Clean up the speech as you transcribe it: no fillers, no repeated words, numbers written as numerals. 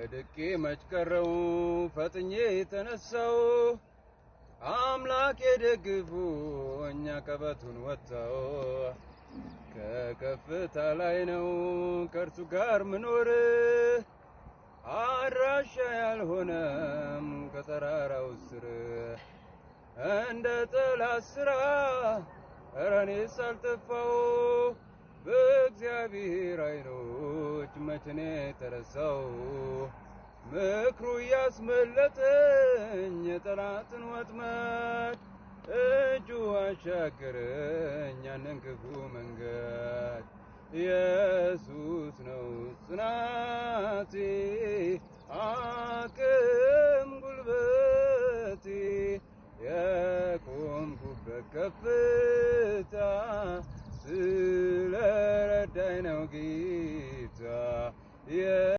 ወድቄ መችቀረው ፈጥኜ ተነሳው አምላክ ደግፎኝ ቀበቱን ወጣው ከከፍታ ላይ ነው ከርሱ ጋር ምኖር አድራሻ ያልሆነም ከተራራው ስር እንደ ጠላት ስራ እኔ ሳልጠፋው በእግዚአብሔር አይኖች መቼኔ ተረሳው ምክሩ ያስመለጠኝ የጠላትን ወጥመድ እጁ አሻገረኝ ያንን ክፉ መንገድ ኢየሱስ ነው ጽናት